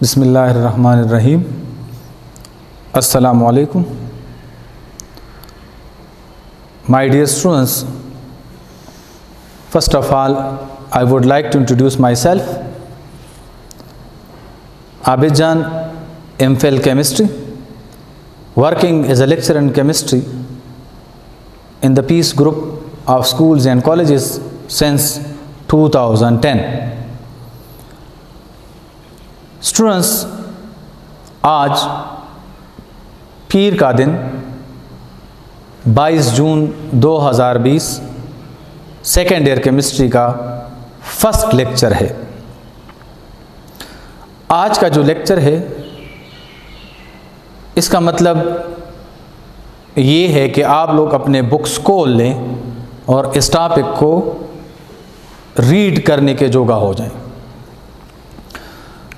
बिस्मिल्लाहिर्रहमानिर्रहीम। अस्सलामु अलैकुम। My dear students, first of all, I would like to introduce myself. Abid Jan, MPhil Chemistry, working as a lecturer in chemistry in the Peace Group of schools and colleges since 2010. Students, आज पीर का दिन 22 जून 2020 second year chemistry का first lecture है। आज का जो lecture है इसका मतलब ये है कि आप लोग अपने बुक्स खोल लें और इस टॉपिक को रीड करने के जोगा हो जाएं।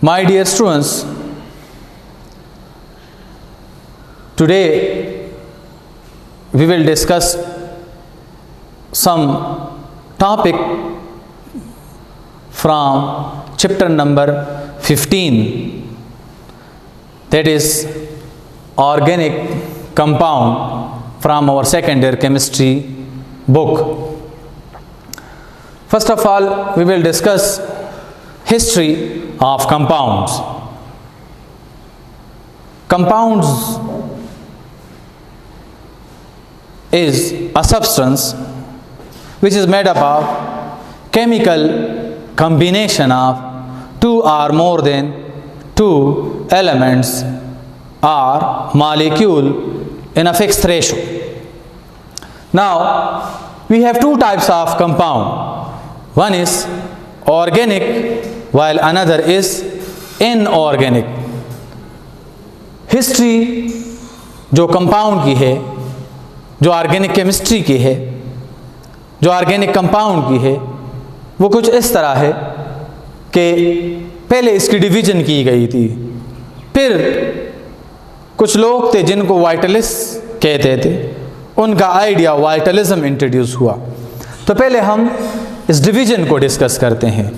My dear students, today we will discuss some topic from chapter number 15, that is organic compound from our second year chemistry book. First of all, we will discuss history of compounds. Compounds is a substance which is made up of chemical combination of two or more than two elements or molecule in a fixed ratio. Now we have two types of compound. One is organic while another is inorganic. History जो compound की है, जो organic chemistry की है, जो organic compound की है, वो कुछ इस तरह है कि पहले इसकी डिवीजन की गई थी, फिर कुछ लोग थे जिनको वाइटलिस्ट कहते थे, उनका आइडिया वाइटलिज्म इंट्रोड्यूस हुआ। तो पहले हम इस डिवीजन को डिस्कस करते हैं।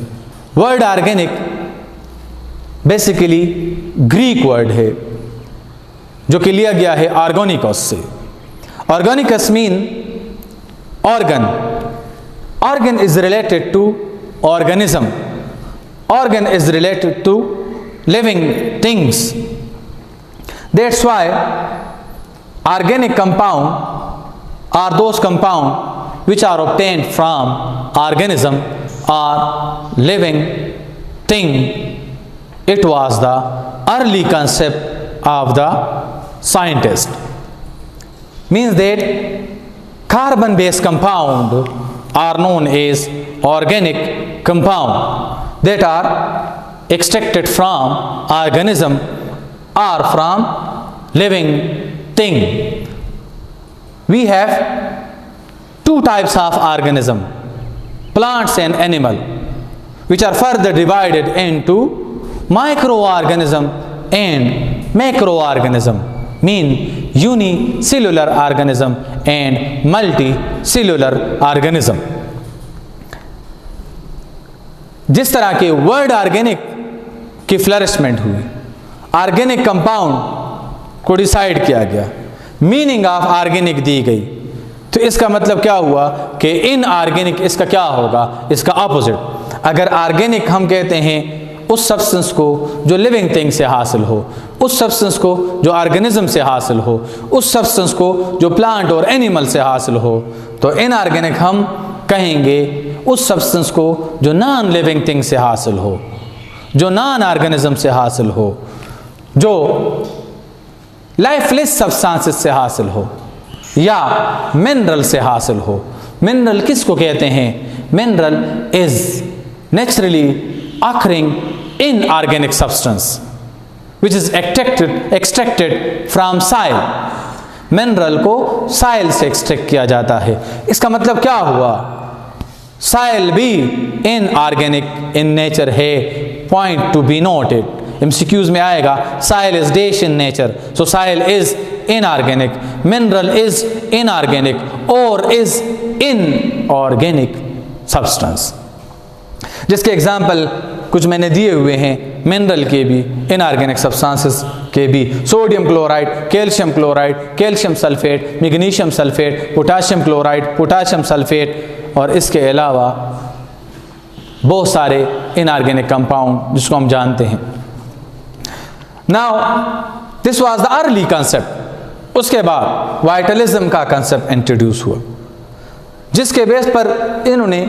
Word organic basically Greek word है जो कि लिया गया है ऑर्गोनिकस से। Organicus mean organ. Organ is related to organism. Organ is related to living things. That's why organic compound are those compound which are obtained from organism or living thing. It was the early concept of the scientist. Means that carbon based compound are known as organic compound that are extracted from organism or from living thing. We have two types of organism, plants and animal, which are further divided into microorganism and macroorganism, mean unicellular organism and multicellular organism. जिस तरह के word organic की flourishment हुई, organic compound को decide किया गया, meaning of organic दी गई, तो इसका मतलब क्या हुआ कि इनऑर्गेनिक इसका क्या होगा, इसका ऑपोजिट। अगर ऑर्गेनिक हम कहते हैं उस सब्सटेंस को जो लिविंग थिंग से हासिल हो, उस सब्सटेंस को जो ऑर्गेनिज्म से हासिल हो, उस सब्सटेंस को जो प्लांट और एनिमल से हासिल हो, तो इनऑर्गेनिक हम कहेंगे उस सब्सटेंस को जो नॉन लिविंग थिंग से हासिल हो, जो नॉन ऑर्गेनिज्म से हासिल हो, जो लाइफलेस सब्सटेंसेस से हासिल हो या मिनरल से हासिल हो। मिनरल किसको कहते हैं? Mineral is naturally occurring inorganic substance which is extracted from soil. Mineral को साइल से एक्सट्रैक्ट किया जाता है। इसका मतलब क्या हुआ? साइल भी इनऑर्गेनिक इन नेचर है, point to be noted. MCQs में आएगा soil is dash in nature, so soil is inorganic, mineral is inorganic और इज इनऑर्गेनिक सब्सटेंस। जिसके एग्जाम्पल कुछ मैंने दिए हुए हैं। मिनरल के भी, इनऑर्गेनिक सब्सटेंसेस के भी, sodium chloride, calcium sulphate, magnesium sulphate, potassium chloride, potassium sulphate, और इसके अलावा बहुत सारे इनऑर्गेनिक कंपाउंड जिसको हम जानते हैं। Now this was the early concept. उसके बाद वाइटलिज्म का कंसेप्ट इंट्रोड्यूस हुआ, जिसके बेस पर इन्होंने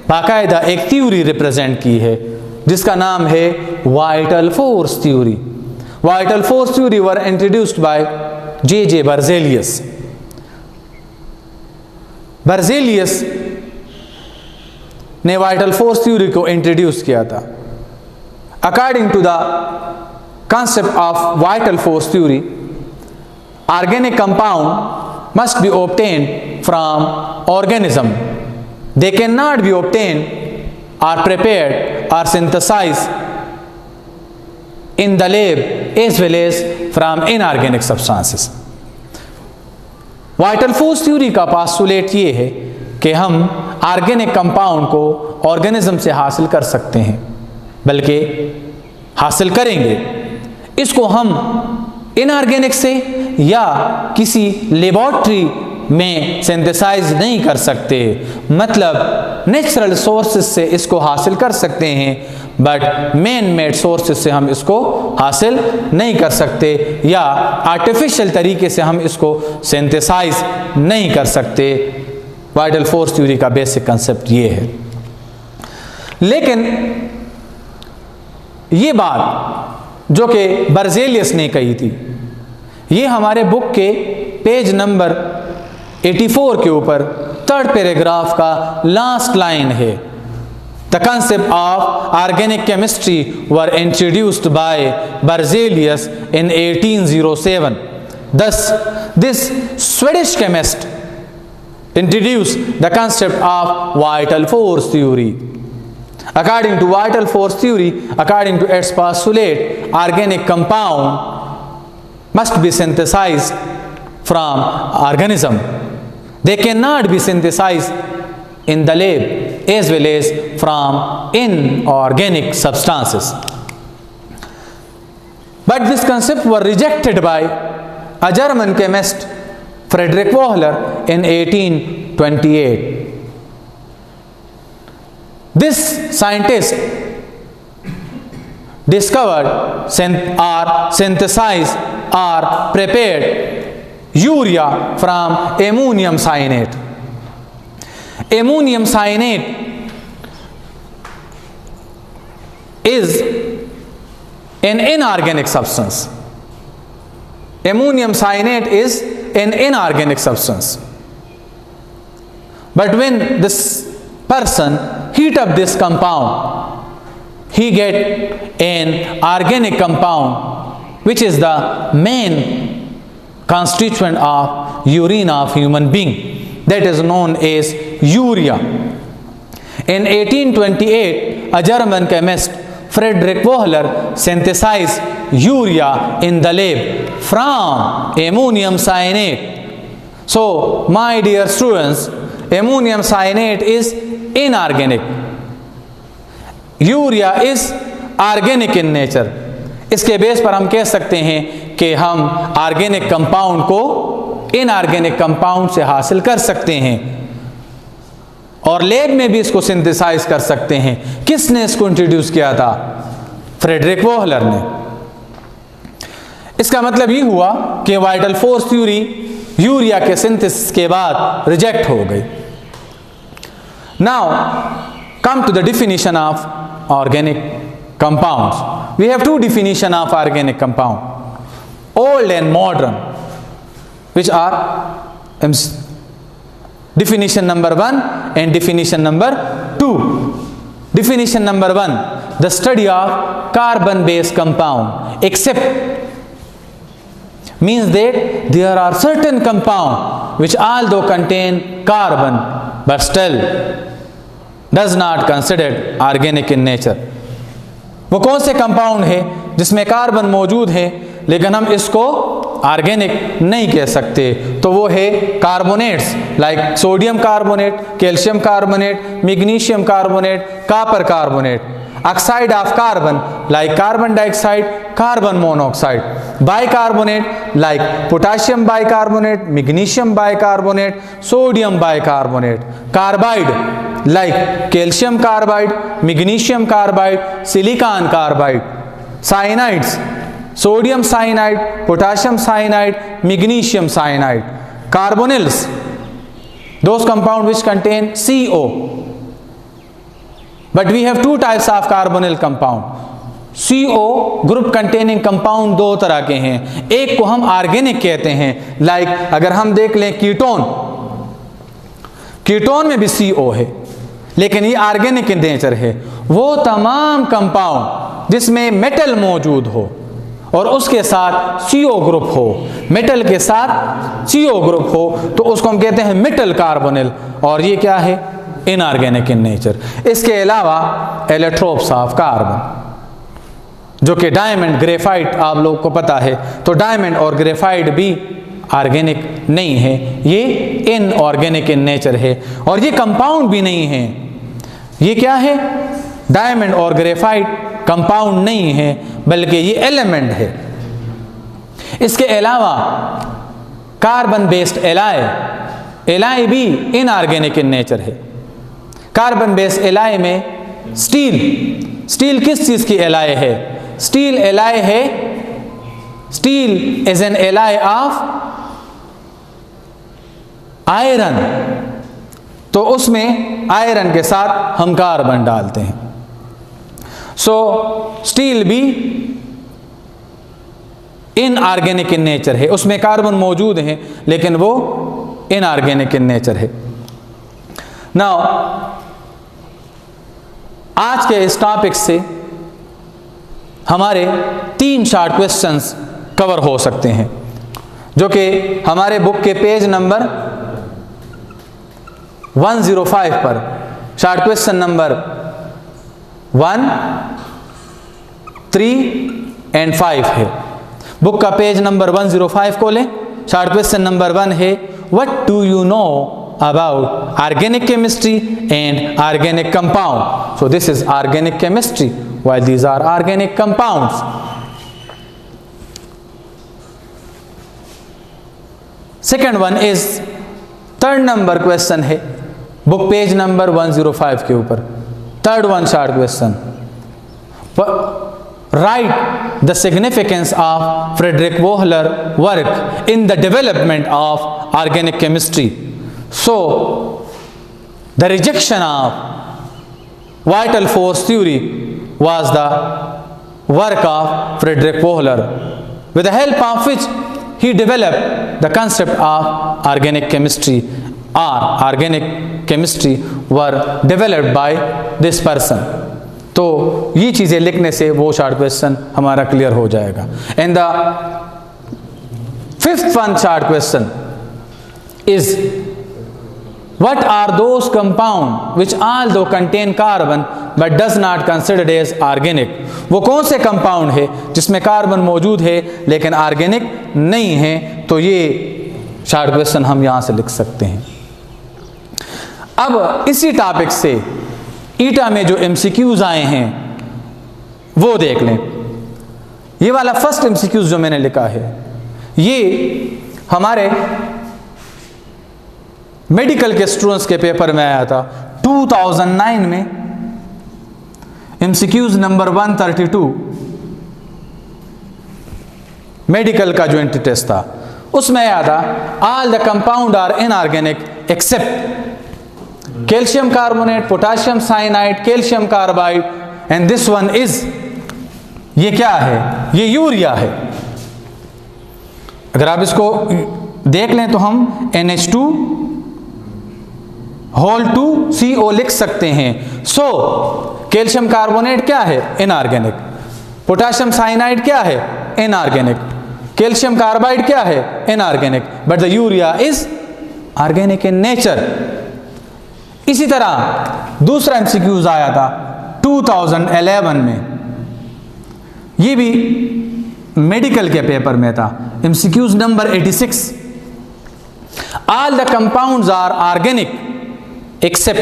बाकायदा एक थ्योरी रिप्रेजेंट की है जिसका नाम है vital force theory. Vital force theory were introduced by J Berzelius. Berzelius ने वाइटल फोर्स थ्योरी को इंट्रोड्यूस किया था। According to the concept of vital force theory, organic compound must be obtained from organism. They cannot be obtained or prepared or synthesized in the lab as well as from inorganic substances. Vital force theory का postulate ये है कि हम organic compound को organism से हासिल कर सकते हैं, बल्कि हासिल करेंगे। इसको हम इनऑर्गेनिक से या किसी लेबोरेटरी में सिंथेसाइज नहीं कर सकते, मतलब नेचुरल सोर्सेज से इसको हासिल कर सकते हैं, बट मैन मेड सोर्सेज से हम इसको हासिल नहीं कर सकते, या आर्टिफिशियल तरीके से हम इसको सिंथेसाइज नहीं कर सकते। वाइटल फोर्स थ्योरी का बेसिक कंसेप्ट ये है। लेकिन ये बात जो कि बर्जेलियस ने कही थी, ये हमारे बुक के पेज नंबर 84 के ऊपर 3rd पैराग्राफ का लास्ट लाइन है। The concept of organic chemistry were introduced bye Berzelius in 1807। Thus, this Swedish chemist introduced the concept of vital force theory. According to vital force theory, according to its postulate, organic compound must be synthesized from organism. They cannot be synthesized in the lab as well as from inorganic substances. But this concept was rejected by a German chemist, Friedrich Wöhler, in 1828. This scientist discovered or synthesized or prepared urea from ammonium cyanate. Ammonium cyanate is an inorganic substance. Ammonium cyanate is an inorganic substance. But when this person heat up this compound, he get an organic compound which is the main constituent of urine of human being, that is known as urea. In 1828, a German chemist, Friedrich Wöhler, synthesized urea in the lab from ammonium cyanate. So, my dear students, ammonium cyanate is inorganic. Urea is organic in nature. इसके base पर हम कह सकते हैं कि हम organic compound को inorganic compound से हासिल कर सकते हैं और लैब में भी इसको सिंथेसाइज कर सकते हैं। किसने इसको इंट्रोड्यूस किया था? फ्रेडरिक वोहलर ने। इसका मतलब ये हुआ कि वाइटल फोर्स थ्योरी यूरिया के सिंथेसिस के बाद रिजेक्ट हो गई। Now come to the definition of organic compounds. We have two definitions of organic compound, old and modern, which are definition number 1 and definition number 2. Definition number 1, the study of carbon based compound, except means that there are certain compound which although contain carbon but still does not considered organic in nature. वो कौन से compound है जिसमें carbon मौजूद है लेकिन हम इसको ऑर्गेनिक नहीं कह सकते? तो वो है carbonates, like sodium carbonate, calcium carbonate, magnesium carbonate, copper carbonate. Oxide of carbon like carbon dioxide, carbon monoxide, bicarbonate like potassium bicarbonate, magnesium bicarbonate, sodium bicarbonate, carbide like calcium carbide, magnesium carbide, silicon carbide, cyanides sodium cyanide, potassium cyanide, magnesium cyanide, carbonyls those compound which contain CO, but we have two types of carbonyl compound. CO group containing compound दो तरह के हैं, एक को हम organic कहते हैं, like अगर हम देख लें कीटोन, कीटोन में भी CO है लेकिन ये ऑर्गेनिक इन नेचर है। वो तमाम कंपाउंड जिसमें मेटल मौजूद हो और उसके साथ CO ग्रुप हो, मेटल के साथ CO ग्रुप हो, तो उसको हम कहते हैं मेटल कार्बोनिल, और ये क्या है, इनऑर्गेनिक इन नेचर। इसके अलावा एलोट्रोप्स ऑफ कार्बन जो कि डायमंड, ग्रेफाइट आप लोग को पता है, तो डायमंड और ग्रेफाइट भी ऑर्गेनिक नहीं है, ये इनऑर्गेनिक इन नेचर है, और ये कंपाउंड भी नहीं है। ये क्या है, डायमंड और ग्रेफाइट कंपाउंड नहीं है बल्कि ये एलिमेंट है। इसके अलावा कार्बन बेस्ड एलाई भी इनऑर्गेनिक इन नेचर है। कार्बन बेस्ड एलाई में स्टील किस चीज की एलाई है, स्टील एलाई है, steel is an ally of iron, तो उसमें आयरन के साथ हम कार्बन डालते हैं। सो स्टील भी इनऑर्गेनिक इन नेचर है, उसमें कार्बन मौजूद है लेकिन वो इनऑर्गेनिक इन नेचर है। नाउ आज के इस टॉपिक से हमारे 3 शॉर्ट क्वेश्चंस कवर हो सकते हैं, जो कि हमारे बुक के पेज नंबर 105 पर शॉर्ट क्वेश्चन नंबर 1, 3 एंड 5 है। बुक का पेज नंबर 105 को लें। शॉर्ट क्वेश्चन नंबर 1 है, what do you know about organic chemistry and organic compound? So this is organic chemistry while these are organic compounds. Second one is third number question है, book page number 105 के ऊपर। Third one short question, write the significance of Friedrich Wohler work in the development of organic chemistry. So the rejection of vital force theory was the work of Friedrich Wohler, with the help of which he developed the concept of organic chemistry, or organic chemistry were developed by this person. तो ये चीज़ें लिखने से वो short question हमारा clear हो जाएगा। And the fifth one short question is, what are those compound which although contain carbon but does not considered as organic? वो कौन से कंपाउंड है जिसमें कार्बन मौजूद है लेकिन ऑर्गेनिक नहीं है? तो ये शॉर्ट क्वेश्चन हम यहां से लिख सकते हैं। अब इसी टॉपिक से ईटा में जो एमसीक्यूज आए हैं वो देख लें। ये वाला फर्स्ट एमसीक्यूज जो मैंने लिखा है ये हमारे मेडिकल के स्टूडेंट्स के पेपर में आया था 2009 में। एमसीक्यूज नंबर 132 मेडिकल का जो एंट्री टेस्ट था उसमें आया था, all the compound are inorganic except calcium carbonate, potassium cyanide, calcium carbide, and this one is, ये क्या है? ये यूरिया है। अगर आप इसको देख लें तो हम NH2 होल 2 CO लिख सकते हैं। सो कैल्शियम कार्बोनेट क्या है? इनऑर्गेनिक। पोटाशियम साइनाइड क्या है? इनऑर्गेनिक। कैल्शियम कार्बाइड क्या है? Inorganic. But the urea is organic in nature. इसी तरह दूसरा एमसीक्यूज आया था 2011 में, ये भी मेडिकल के पेपर में था। MCQs number 86, all the compounds are organic except.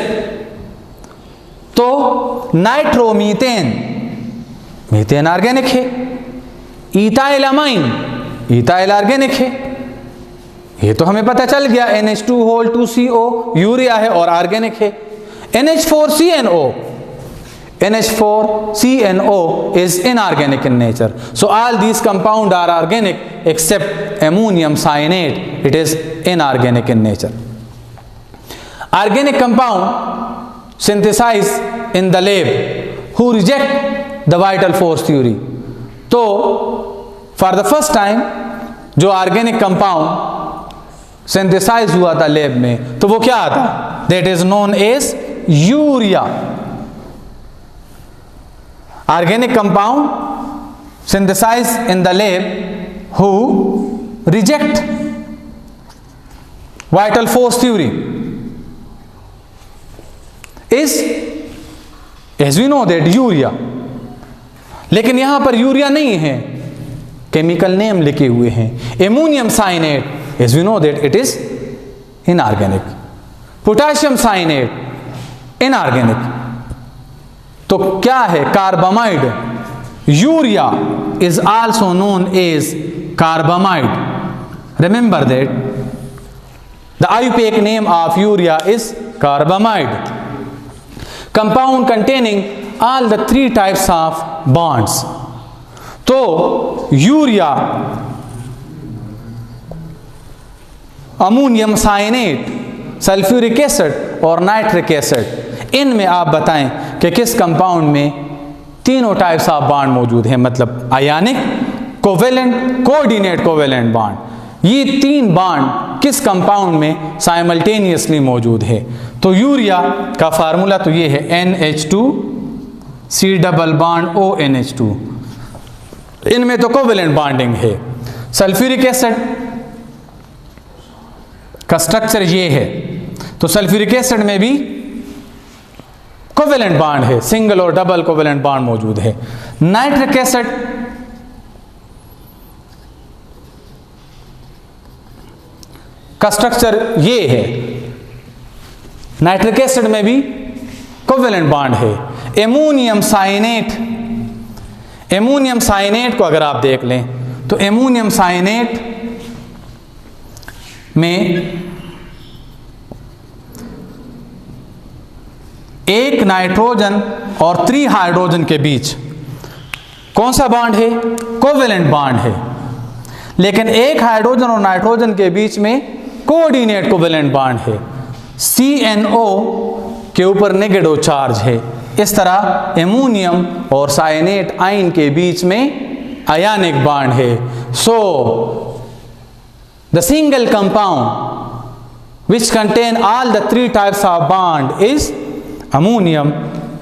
तो नाइट्रोमीथेन, मीथेन ऑर्गेनिक है। इथाइल अमाइन, इथाइल ऑर्गेनिक है, ये तो हमें पता चल गया। NH2CO यूरिया है और ऑर्गेनिक है। NH4CNO, NH4CNO is inorganic in nature. So all these compounds are organic except ammonium cyanate, it is inorganic in nature. Organic compound synthesized in the lab who reject the vital force theory. तो for the first time जो organic compound synthesize हुआ था lab में, तो वो क्या आता? That is known as urea. Organic compound synthesized in the lab who reject vital force theory is, as we know that, urea. लेकिन यहां पर यूरिया नहीं है, केमिकल नेम लिखे हुए हैं ammonium cyanate, as we know that it is inorganic। Potassium cyanate inorganic। तो क्या है? Carbamide. Urea is also known as carbamide. Remember that the Ayurvedic name of urea is carbamide. Compound containing all the 3 types of bonds. तो urea, ammonium cyanate, sulphuric acid और nitric acid, इनमें आप बताएं कि किस कंपाउंड में तीनों टाइप्स ऑफ बॉन्ड मौजूद हैं, मतलब आयनिक, कोवेलेंट, कोऑर्डिनेट कोवेलेंट बॉन्ड। ये 3 बॉन्ड किस कंपाउंड में साइमल्टेनियसली मौजूद है? तो यूरिया का फार्मूला तो ये है NH2C डबल बॉन्ड ONH2, इनमें तो कोवेलेंट बॉन्डिंग है। सल्फ्यूरिक एसिड का स्ट्रक्चर ये है, तो सल्फ्यूरिक एसिड में भी कोवेलेंट बॉन्ड है, सिंगल और डबल कोवेलेंट बॉन्ड मौजूद है। नाइट्रिक एसिड का स्ट्रक्चर ये है, नाइट्रिक एसिड में भी कोवेलेंट बॉन्ड है। एमोनियम साइनेट, एमोनियम साइनेट को अगर आप देख लें तो एमोनियम साइनेट में एक नाइट्रोजन और 3 हाइड्रोजन के बीच कौन सा बॉन्ड है? कोवेलेंट बॉन्ड है। लेकिन एक हाइड्रोजन और नाइट्रोजन के बीच में कोऑर्डिनेट कोवेलेंट बॉन्ड है। CNO के ऊपर नेगेटिव चार्ज है। इस तरह एमोनियम और साइनेट आयन के बीच में आयनिक बॉन्ड है। So the single compound which contain all the 3 types of bond is ammonium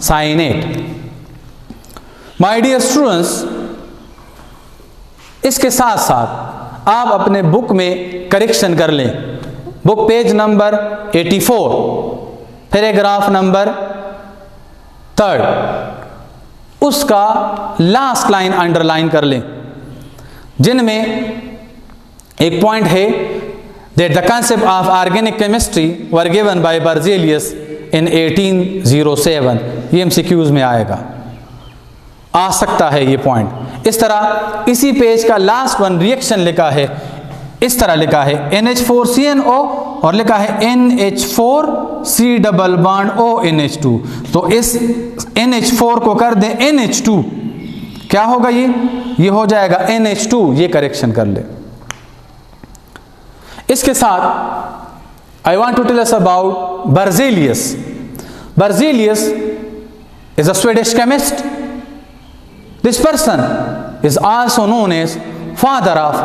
cyanate। My dear students, इसके साथ साथ आप अपने बुक में करेक्शन कर लें। Book page number 84, paragraph number 3, उसका लास्ट लाइन अंडरलाइन कर लें, जिनमें एक पॉइंट है that the concept of organic chemistry were given by Berzelius in 1807। ये MCQs में आएगा, आ सकता है ये पॉइंट। इस तरह इसी पेज का लास्ट वन रिएक्शन लिखा है, इस तरह लिखा है NH4CNO और लिखा है NH4C डबल बॉन्ड ONH2। तो इस NH4 को कर दें NH2, क्या होगा? ये हो जाएगा NH2। ये करेक्शन कर ले। इसके साथ I want to tell us about Berzelius। Berzelius is a Swedish chemist। This person is also known as father of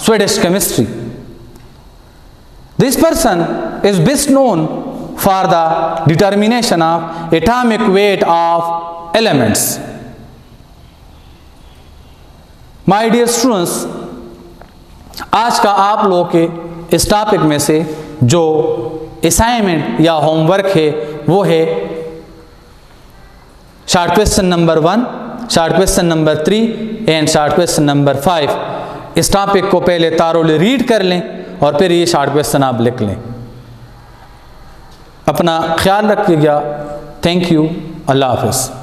Swedish chemistry। This person is best known for the determination of atomic weight of elements। My dear students, आज का आप लोगों के इस topic में से जो assignment या होमवर्क है वो है short question number 1, short question number 3 and short question number 5। इस टॉपिक को पहले तारोले रीड कर लें और फिर ये शॉर्ट क्वेश्चन आप लिख लें। अपना ख्याल रखिएगा। Thank you. अल्लाह हाफ़िज़।